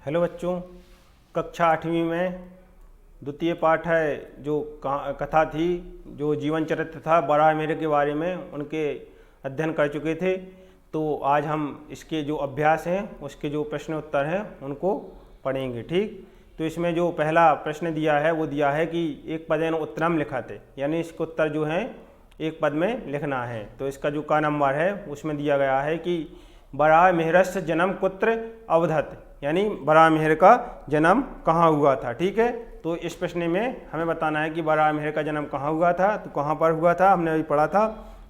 Hello बच्चों, कक्षा 8वीं में द्वितीय पाठ है जो कथा थी, जो जीवन चरित्र था वराहमिहिर के बारे में, उनके अध्ययन कर चुके थे। तो आज हम इसके जो अभ्यास हैं उसके जो प्रश्न उत्तर हैं उनको पढ़ेंगे। ठीक, तो इसमें जो पहला प्रश्न दिया है वो दिया है कि एक पदेन उत्तरम लिखते, यानी इसके उत्तर जो हैं एक पद में लिखना है। तो इसका जो का नंबर है उसमें दिया गया है कि वराहमिहिरस्य जन्म कुत्र अवधत, यानी वराहमिहिर का जन्म कहाँ हुआ था। ठीक है, तो इस प्रश्न में हमें बताना है कि वराहमिहिर का जन्म कहाँ हुआ था। तो कहाँ पर हुआ था, हमने अभी पढ़ा था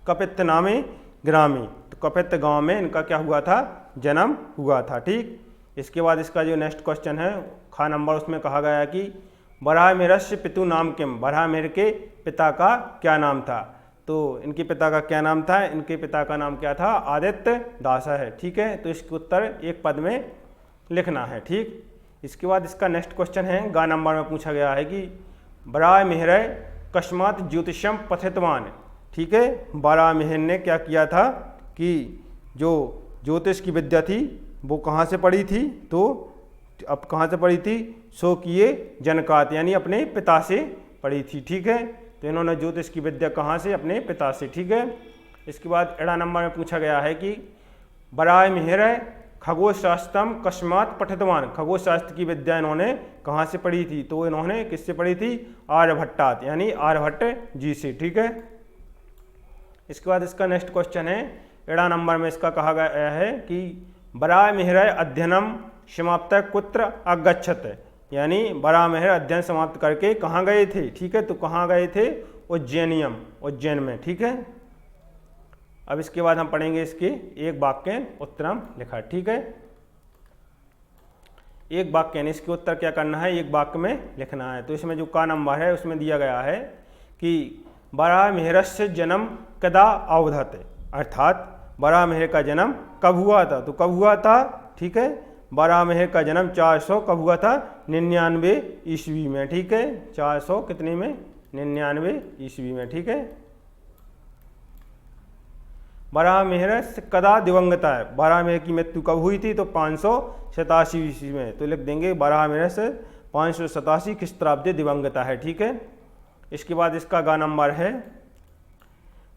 कपित्त नामे ग्रामे। तो कपित्त गांव में इनका क्या हुआ था, जन्म हुआ था। ठीक, इसके बाद इसका जो नेक्स्ट क्वेश्चन है खा नंबर, उसमें कहा गया है कि वराहमिहिरस्य पितु नाम किम, वराहमिहिर के पिता का क्या नाम था। तो इनके पिता का क्या नाम था, इनके पिता का नाम क्या था, आदित्य दास है। ठीक है, तो इसके उत्तर एक पद में लिखना है। ठीक, इसके बाद इसका नेक्स्ट क्वेश्चन है गा नंबर में पूछा गया है कि वराहमिहिर कस्मात् ज्योतिषम पठितवान। ठीक है, वराहमिहिर ने क्या किया था कि जो ज्योतिष की विद्या थी वो कहाँ से पढ़ी थी, तो अब कहाँ से पढ़ी थी, स्वकीय जनकात, यानी अपने पिता से पढ़ी थी। ठीक है, तो इन्होंने ज्योतिष की विद्या कहाँ से, अपने पिता से। ठीक है, इसके बाद एड़ा नंबर में पूछा गया है कि वराहमिहिर खगोल शास्त्रम कस्मात् पठितवान, खगोल शास्त्र की विद्या इन्होंने कहाँ से पढ़ी थी, तो इन्होंने किससे पढ़ी थी, आर्यभट्टात, यानी आर्यभट्ट जी से। ठीक है, इसके बाद इसका नेक्स्ट क्वेश्चन है एड़ा नंबर में, इसका कहा गया है कि वराहमिहिर अध्ययनम समाप्त कुत्र अगच्छत, यानी वराहमिहिर अध्ययन समाप्त करके कहाँ गए थे। ठीक है, तो कहाँ गए थे, उज्जैनियम, उज्जैन में। ठीक है, अब इसके बाद हम पढ़ेंगे इसके एक वाक्य उत्तरम लिखा। ठीक है, एक वाक्य यानी इसके उत्तर क्या करना है, एक वाक्य में लिखना है। तो इसमें जो का नंबर है उसमें दिया गया है कि वराहमिहिरस्य जन्म कदा अवधत, अर्थात वराहमिहिर का जन्म कब हुआ था। तो कब हुआ था, ठीक है, वराहमिहिर का जन्म 400 कब हुआ था, 99 ईस्वी में। ठीक है, 400 कितने में, 99 ईस्वी में। ठीक है, वराहमिहिर कदा दिवंगता है, वराहमिहिर की मृत्यु कब हुई थी, तो 587 ईस्वी में। तो लिख देंगे वराहमिहिर 587 ख्रीष्टाब्दे दिवंगता है। ठीक है, इसके बाद इसका गा नंबर है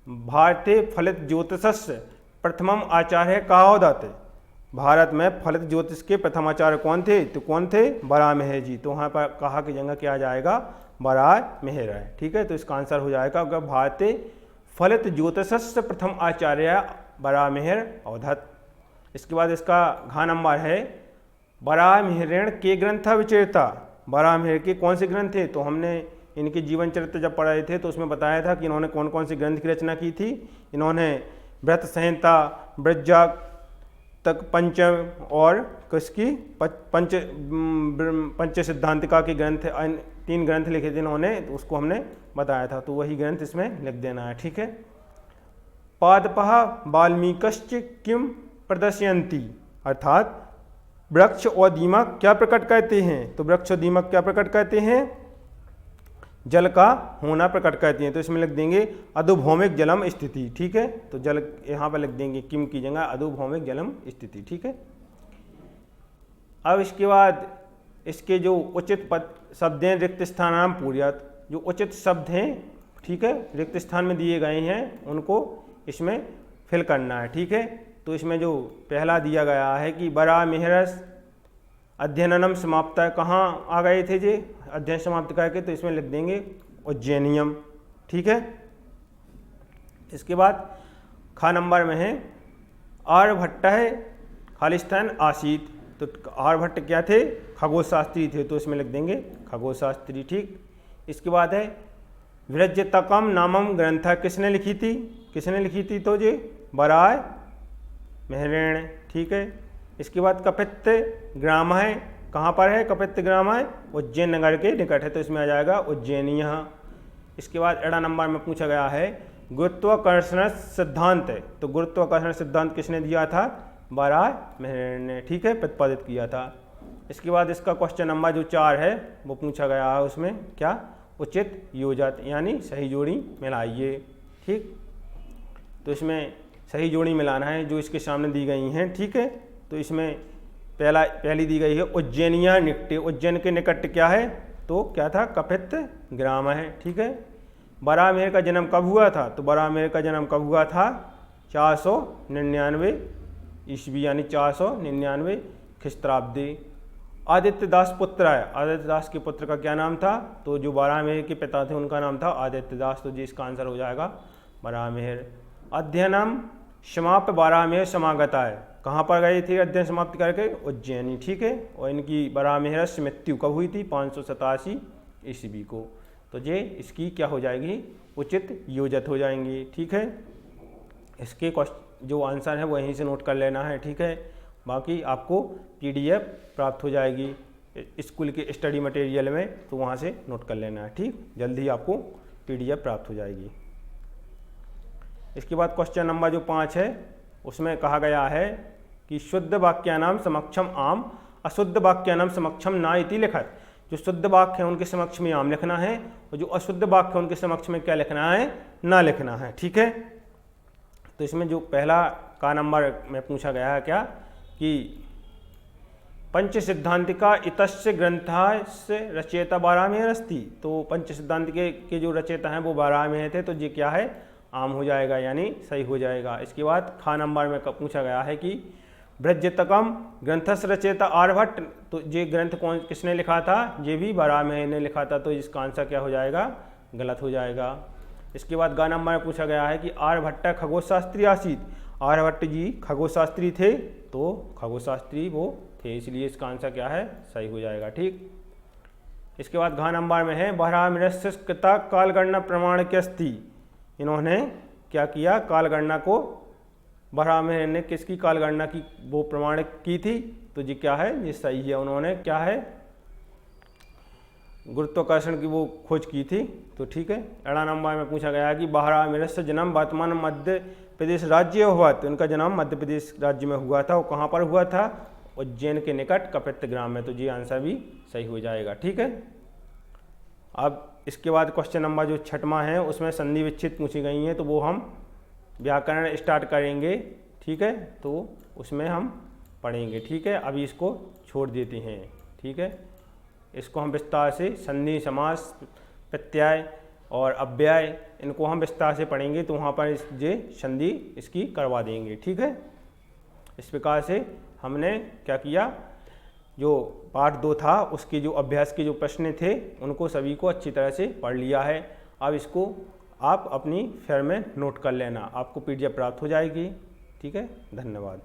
भारतीय फलित ज्योतिषस्य प्रथमम आचार्य कहावदत, भारत में फलित ज्योतिष के प्रथम आचार्य कौन थे, तो कौन थे, वराहमिहिर जी। तो वहाँ पर कहा की जगह क्या आ जाएगा, वराहमिहिर है। ठीक है, तो इसका आंसर हो जाएगा अगर भारतीय फलित ज्योतिषस्य प्रथम आचार्य वराहमिहिर अवधत। इसके बाद इसका घा नंबर है वराहमिहिरेण के ग्रंथ विचेता, वराहमिहिर के कौन से ग्रंथ थे। तो हमने इनके जीवन चरित्र जब पढ़ाए थे तो उसमें बताया था कि इन्होंने कौन कौन से ग्रंथ की रचना की थी। इन्होंने व्रत संहिता, ब्रज्जाक तक पंचम और किसकी पंच सिद्धांतिका के ग्रंथ, 3 ग्रंथ लिखे थे इन्होंने, तो उसको हमने बताया था। तो वही ग्रंथ इसमें लिख देना है। ठीक है, पादपः वाल्मीकश्च किम प्रदर्शयन्ति, अर्थात वृक्ष और दीमक क्या प्रकट करते हैं। तो वृक्ष और दीमक क्या प्रकट करते हैं, जल का होना प्रकट करती हैं। तो इसमें लिख देंगे अधोभौमिक जलम स्थिति। ठीक है, तो जल यहाँ पर लिख देंगे किम की जगह अधोभौमिक जलम स्थिति। ठीक है, अब इसके बाद इसके जो उचित पद शब्द हैं रिक्त स्थानानाम पूर्यात्, जो उचित शब्द हैं, ठीक है, रिक्त स्थान में दिए गए हैं उनको इसमें फिल करना है। ठीक है, तो इसमें जो पहला दिया गया है कि वराहमिहिर अध्ययनम समाप्त, कहाँ आ गए थे जी, अध्ययन समाप्त करके, तो इसमें लिख देंगे उज्जैनियम। ठीक है, इसके बाद खा नंबर में है आर्यभट्ट है खालिस्थान आसीत, तो आर्यभट्ट क्या थे, खगोल शास्त्री थे, तो इसमें लिख देंगे खगोल शास्त्री। ठीक, इसके बाद है विरज्यतकम नामम ग्रंथ किसने लिखी थी, किसने लिखी थी, तो जी वराहमिहिरेण। ठीक है, इसके बाद कपित्त ग्राम है, कहाँ पर है, कपित्त ग्राम है उज्जैन नगर के निकट है, तो इसमें आ जाएगा उज्जैनीय। इसके बाद एड़ा नंबर में पूछा गया है गुरुत्वाकर्षण सिद्धांत, तो गुरुत्वाकर्षण सिद्धांत किसने दिया था, वराहमिहिर ने। ठीक है, प्रतिपादित किया था। इसके बाद इसका क्वेश्चन नंबर जो 4 है वो पूछा गया है, उसमें क्या, उचित योजक, यानी सही जोड़ी मिलाइए। ठीक, तो इसमें सही जोड़ी मिलाना है जो इसके सामने दी गई हैं। ठीक है, तो इसमें पहली दी गई है उज्जैनिया निकटे। उज्जैन के निकट क्या है, तो क्या था, कपित ग्राम है। ठीक है। वराहमिहिर का जन्म कब हुआ था, तो वराहमिहिर का जन्म कब हुआ था, 499 ईस्वी यानी 499 ख्रिस्ताब्दी। आदित्य दास पुत्र है, आदित्य दास के पुत्र का क्या नाम था, तो जो वराहमिहिर के पिता थे उनका नाम था आदित्य दास, तो जी इसका आंसर हो जाएगा वराहमिहिर। अध्ययनम समाप्य वराहमिहिर समागता है, कहाँ पर गए थे अध्ययन समाप्त करके, उज्जैनी। ठीक है। और इनकी वराहमिहिर से मृत्यु कब हुई थी, 587 ईस्वी को। तो ये इसकी क्या हो जाएगी, उचित योजत हो जाएंगी। ठीक है। इसके जो आंसर है वो यहीं से नोट कर लेना है। ठीक है। बाकी आपको PDF प्राप्त हो जाएगी स्कूल के स्टडी मटेरियल में, तो वहाँ से नोट कर लेना है। ठीक, जल्दी ही आपको PDF प्राप्त हो जाएगी। इसके बाद क्वेश्चन नंबर जो 5 है उसमें कहा गया है कि शुद्ध वाक्यानाम समक्षम आम अशुद्ध वाक्यानाम समक्षम ना इति लिखत। जो शुद्ध वाक्य है उनके समक्ष में आम लिखना है और जो अशुद्ध वाक्य है उनके समक्ष में क्या लिखना है, ना लिखना है। ठीक है। तो इसमें जो पहला का नंबर में पूछा गया है क्या कि पंच सिद्धांतिका इतस्य ग्रंथस्य रचयिता वराहमिहिर अस्ति। तो पंच सिद्धांत के जो रचयिता हैं वो वराहमिहिर थे, तो ये क्या है, आम हो जाएगा यानी सही हो जाएगा। इसके बाद खा नंबर में पूछा गया है कि बृहज्जतकम ग्रंथस्य रचयिता आर्यभट्ट। तो ये ग्रंथ किसने लिखा था, ये भी वराहमिहिर ने लिखा था, तो इसका आंसर क्या हो जाएगा, गलत हो जाएगा। इसके बाद गा नंबर में पूछा गया है कि आर्यभट्ट खगोलशास्त्री आसीत। आर्यभट्ट जी खगोलशास्त्री थे, तो खगोलशास्त्री वो थे, इसलिए इसका आंसर क्या है, सही हो जाएगा। ठीक। इसके बाद घ नंबर में है वराहमिहिरस्य कृता कालगणना प्रमाण के अस्ति। इन्होंने क्या किया, कालगणना को वराहमिहिर ने किसकी कालगणना की वो प्रमाणित की थी, तो ये क्या है, ये सही है। उन्होंने क्या है, गुरुत्वाकर्षण की वो खोज की थी, तो ठीक है। अड़ा नंबर में पूछा गया कि वराहमिहिरस्य जन्म वर्तमान मध्य प्रदेश राज्य हुआ। तो उनका जन्म मध्य प्रदेश राज्य में हुआ था, वो कहाँ पर हुआ था, उज्जैन के निकट कपित ग्राम में, तो ये आंसर भी सही हो जाएगा। ठीक है। अब इसके बाद क्वेश्चन नंबर जो 6वां है उसमें संधि विच्छेद पूछी गई हैं, तो वो हम व्याकरण स्टार्ट करेंगे। ठीक है। तो उसमें हम पढ़ेंगे। ठीक है। अभी इसको छोड़ देते हैं। ठीक है। इसको हम विस्तार से संधि, समास, प्रत्यय और अव्यय इनको हम विस्तार से पढ़ेंगे, तो वहाँ पर ये संधि इसकी करवा देंगे। ठीक है। इस प्रकार से हमने क्या किया, जो पार्ट 2 था उसके जो अभ्यास के जो प्रश्न थे उनको सभी को अच्छी तरह से पढ़ लिया है। अब इसको आप अपनी फेयर में नोट कर लेना, आपको PDF प्राप्त हो जाएगी। ठीक है। धन्यवाद।